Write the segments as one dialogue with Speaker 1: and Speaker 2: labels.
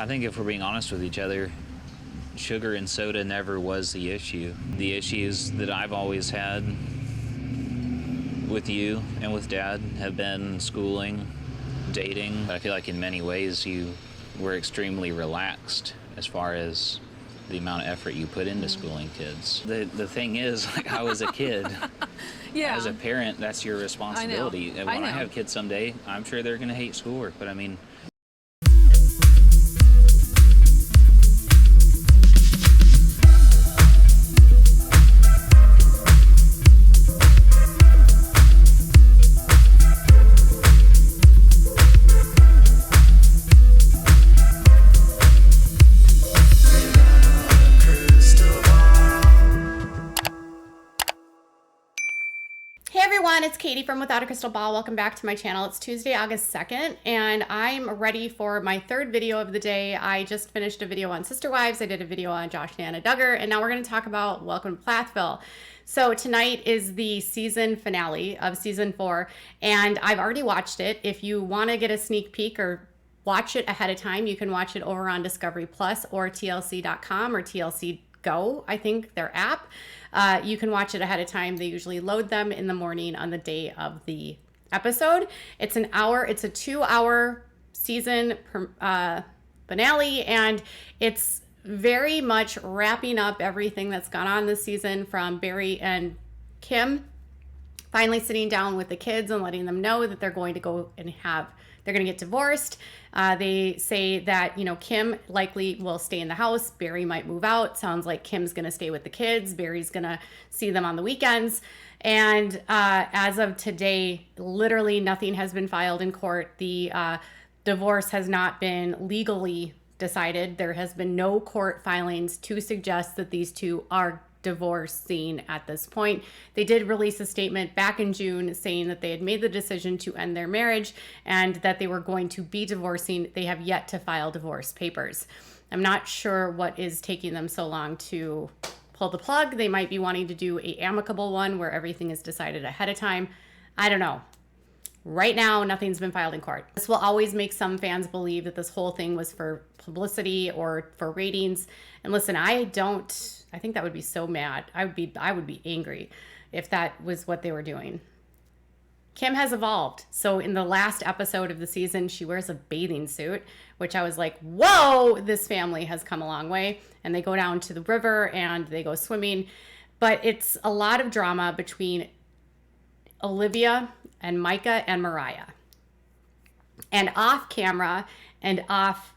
Speaker 1: I think if we're being honest with each other, sugar and soda never was the issue. The issues that I've always had with you and with Dad have been schooling, dating. I feel like in many ways you were extremely relaxed as far as the amount of effort you put into schooling kids. The thing is, like, I was a kid.
Speaker 2: Yeah.
Speaker 1: As a parent, that's your responsibility.
Speaker 2: I know.
Speaker 1: When I have kids someday, I'm sure they're going to hate schoolwork, but I mean,
Speaker 3: It's Katie from Without a Crystal Ball. Welcome back to my channel. It's Tuesday, August 2nd, and I'm ready for my third video of the day. I just finished a video on Sister Wives. I did a video on Josh and Anna Duggar, and now we're going to talk about Welcome to Plathville. So tonight is the season finale of season 4, and I've already watched it. If you want to get a sneak peek or watch it ahead of time, you can watch it over on Discovery Plus or TLC.com or TLC Go, I think, their app. You can watch it ahead of time. They usually load them in the morning on the day of the episode. It's an hour. It's a 2-hour season finale, and it's very much wrapping up everything that's gone on this season, from Barry and Kim finally sitting down with the kids and letting them know that they're going to go and they're going to get divorced. They say that, Kim likely will stay in the house. Barry might move out. Sounds like Kim's going to stay with the kids. Barry's going to see them on the weekends. And as of today, literally nothing has been filed in court. The divorce has not been legally decided. There has been no court filings to suggest that these two are divorcing at this point. They did release a statement back in June saying that they had made the decision to end their marriage and that they were going to be divorcing. They have yet to file divorce papers. I'm not sure what is taking them so long to pull the plug. They might be wanting to do an amicable one where everything is decided ahead of time. I don't know. Right now, nothing's been filed in court. This will always make some fans believe that this whole thing was for publicity or for ratings. And listen, I think that would be so mad. I would be angry if that was what they were doing. Kim has evolved. So in the last episode of the season, she wears a bathing suit, which I was like, whoa, this family has come a long way. And they go down to the river and they go swimming. But it's a lot of drama between Olivia and Micah and Moriah. And off camera and off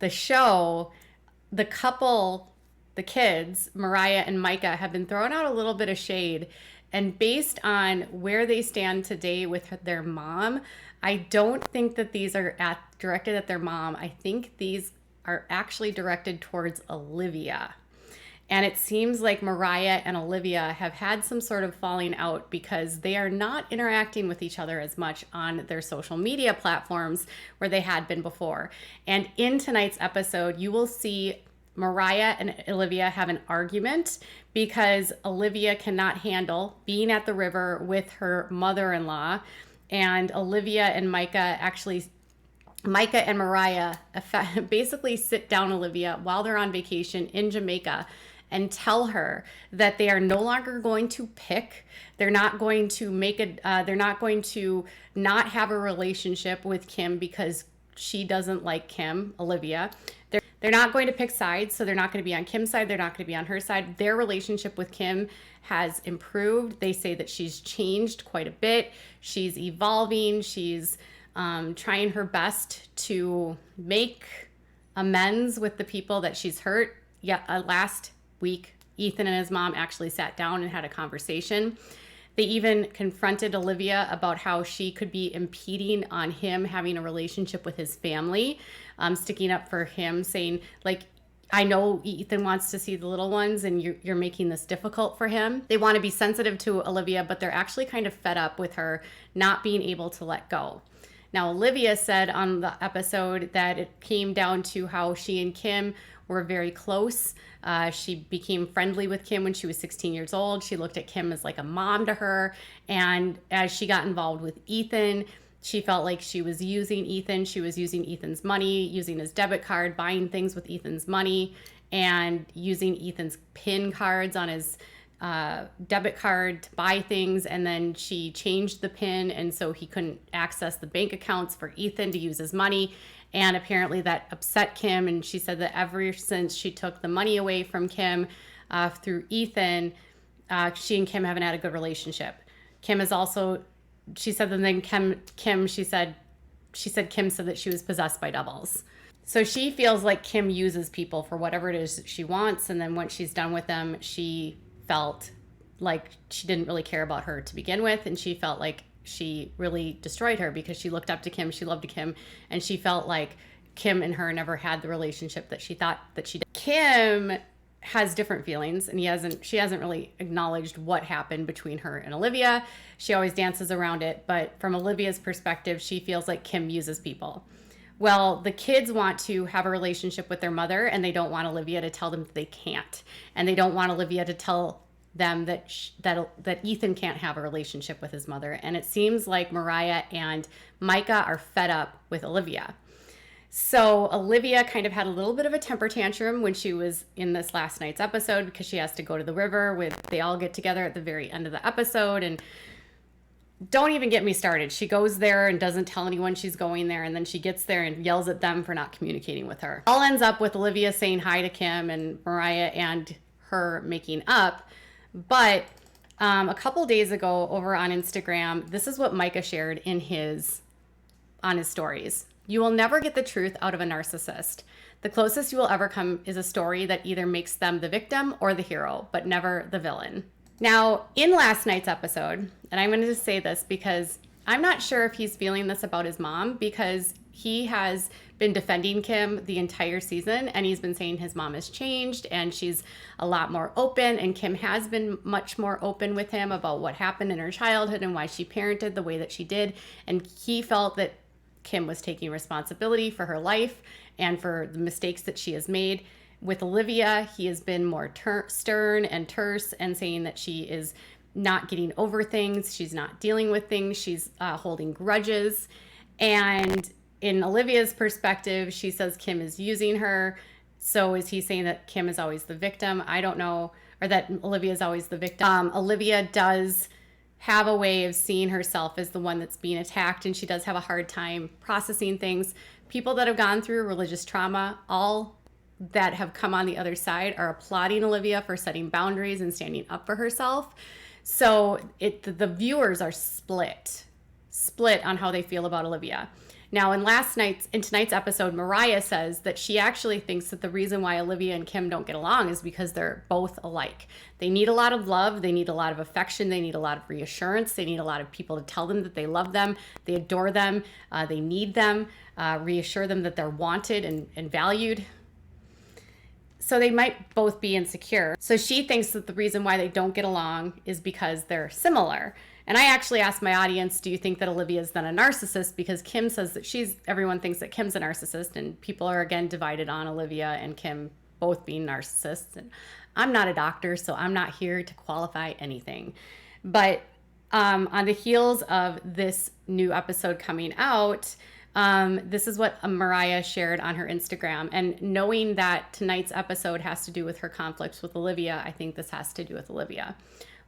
Speaker 3: the show, the couple, the kids, Moriah and Micah, have been throwing out a little bit of shade. And based on where they stand today with their mom, I don't think that these are directed at their mom. I think these are actually directed towards Olivia. And it seems like Moriah and Olivia have had some sort of falling out because they are not interacting with each other as much on their social media platforms where they had been before. And in tonight's episode, you will see Moriah and Olivia have an argument because Olivia cannot handle being at the river with her mother-in-law. And Olivia and Micah and Moriah basically sit down Olivia while they're on vacation in Jamaica and tell her that they are no longer going to pick. They're not going to they're not going to not have a relationship with Kim because she doesn't like Kim, Olivia. They're not going to pick sides, so they're not going to be on Kim's side. They're not going to be on her side. Their relationship with Kim has improved. They say that she's changed quite a bit. She's evolving. She's trying her best to make amends with the people that she's hurt. Last week, Ethan and his mom actually sat down and had a conversation. They even confronted Olivia about how she could be impeding on him having a relationship with his family, sticking up for him, saying, like, I know Ethan wants to see the little ones and you're making this difficult for him. They want to be sensitive to Olivia, but they're actually kind of fed up with her not being able to let go. Now, Olivia said on the episode that it came down to how she and Kim were very close. She became friendly with Kim when she was 16 years old. She looked at Kim as like a mom to her. And as she got involved with Ethan, She felt like she was using Ethan. She was using Ethan's money, using his debit card, buying things with Ethan's money, and using Ethan's PIN cards on his debit card to buy things. And then she changed the PIN, and so he couldn't access the bank accounts for Ethan to use his money. And apparently that upset Kim. And she said that ever since she took the money away from Kim through Ethan, she and Kim haven't had a good relationship. Kim is also, she said that then Kim said Kim said that she was possessed by devils. So she feels like Kim uses people for whatever it is that she wants. And then once she's done with them, she felt like she didn't really care about her to begin with. And she felt like she really destroyed her because she looked up to Kim. She loved Kim. And she felt like Kim and her never had the relationship that she thought that she did. Kim has different feelings, and she hasn't really acknowledged what happened between her and Olivia. She always dances around it, but from Olivia's perspective, she feels like Kim uses people. Well, the kids want to have a relationship with their mother, and they don't want Olivia to tell them that they can't, and they don't want Olivia to tell them that Ethan can't have a relationship with his mother. And it seems like Moriah and Micah are fed up with Olivia. So Olivia kind of had a little bit of a temper tantrum when she was in this last night's episode because she has to go to the river they all get together at the very end of the episode. And don't even get me started. She goes there and doesn't tell anyone she's going there. And then she gets there and yells at them for not communicating with her. All ends up with Olivia saying hi to Kim and Moriah and her making up. But a couple days ago over on Instagram, this is what Micah shared on his stories. You will never get the truth out of a narcissist. The closest you will ever come is a story that either makes them the victim or the hero, but never the villain. Now, in last night's episode, and I'm going to just say this because I'm not sure if he's feeling this about his mom, because he has been defending Kim the entire season, and he's been saying his mom has changed and she's a lot more open, and Kim has been much more open with him about what happened in her childhood and why she parented the way that she did. And he felt that Kim was taking responsibility for her life and for the mistakes that she has made. With Olivia, he has been more stern and terse and saying that she is not getting over things. She's not dealing with things. She's holding grudges. And in Olivia's perspective, she says Kim is using her. So is he saying that Kim is always the victim? I don't know. Or that Olivia is always the victim. Olivia does have a way of seeing herself as the one that's being attacked, and she does have a hard time processing things. People that have gone through religious trauma, all that have come on the other side, are applauding Olivia for setting boundaries and standing up for herself. So the viewers are split on how they feel about Olivia. Now, in tonight's episode, Moriah says that she actually thinks that the reason why Olivia and Kim don't get along is because they're both alike. They need a lot of love. They need a lot of affection. They need a lot of reassurance. They need a lot of people to tell them that they love them. They adore them. They need them, reassure them that they're wanted and valued. So they might both be insecure. So she thinks that the reason why they don't get along is because they're similar. And I actually asked my audience, do you think that Olivia is then a narcissist? Because Kim says that everyone thinks that Kim's a narcissist, and people are again divided on Olivia and Kim both being narcissists. And I'm not a doctor, so I'm not here to qualify anything. But on the heels of this new episode coming out, this is what Moriah shared on her Instagram. And knowing that tonight's episode has to do with her conflicts with Olivia, I think this has to do with Olivia.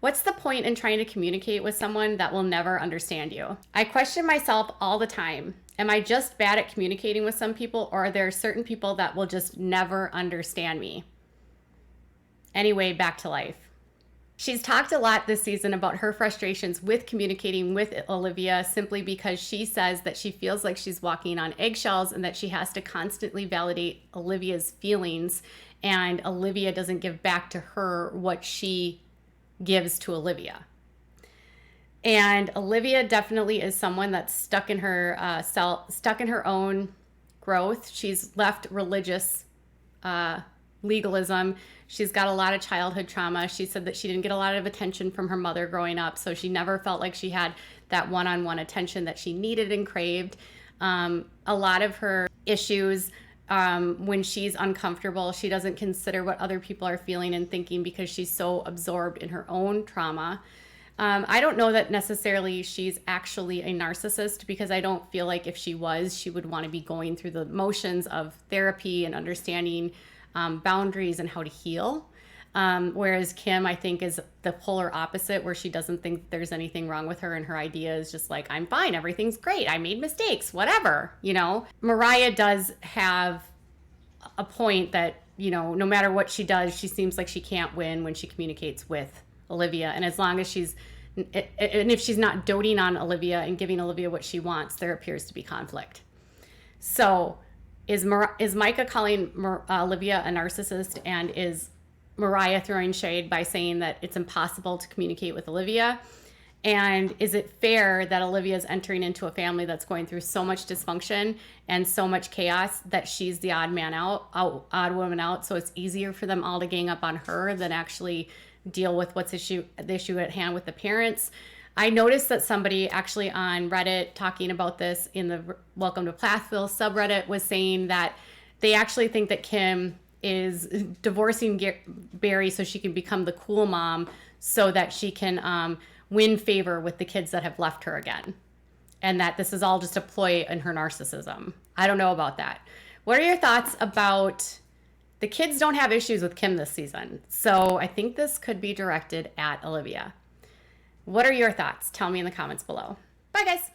Speaker 3: What's the point in trying to communicate with someone that will never understand you? I question myself all the time. Am I just bad at communicating with some people, or are there certain people that will just never understand me? Anyway, back to life. She's talked a lot this season about her frustrations with communicating with Olivia, simply because she says that she feels like she's walking on eggshells and that she has to constantly validate Olivia's feelings, and Olivia doesn't give back to her what she gives to Olivia. And Olivia definitely is someone that's stuck in her stuck in her own growth. She's left religious legalism. She's got a lot of childhood trauma. She said that she didn't get a lot of attention from her mother growing up, so she never felt like she had that one-on-one attention that she needed and craved. A lot of her issues, when she's uncomfortable, she doesn't consider what other people are feeling and thinking because she's so absorbed in her own trauma. I don't know that necessarily she's actually a narcissist, because I don't feel like if she was, she would want to be going through the motions of therapy and understanding boundaries and how to heal. Whereas Kim, I think, is the polar opposite, where she doesn't think there's anything wrong with her, and her idea is just like, I'm fine, everything's great, I made mistakes, whatever, you know. Moriah does have a point that, you know, no matter what she does, she seems like she can't win when she communicates with Olivia. And as long as and if she's not doting on Olivia and giving Olivia what she wants, there appears to be conflict. So is Micah calling Olivia a narcissist, and is Moriah throwing shade by saying that it's impossible to communicate with Olivia? And is it fair that Olivia is entering into a family that's going through so much dysfunction and so much chaos that she's the odd woman out, so it's easier for them all to gang up on her than actually deal with the issue at hand with the parents? I noticed that somebody actually on Reddit talking about this in the Welcome to Plathville subreddit was saying that they actually think that Kim is divorcing Barry so she can become the cool mom, so that she can win favor with the kids that have left her again. And that this is all just a ploy in her narcissism. I don't know about that. What are your thoughts about the kids don't have issues with Kim this season? So I think this could be directed at Olivia. What are your thoughts? Tell me in the comments below. Bye, guys.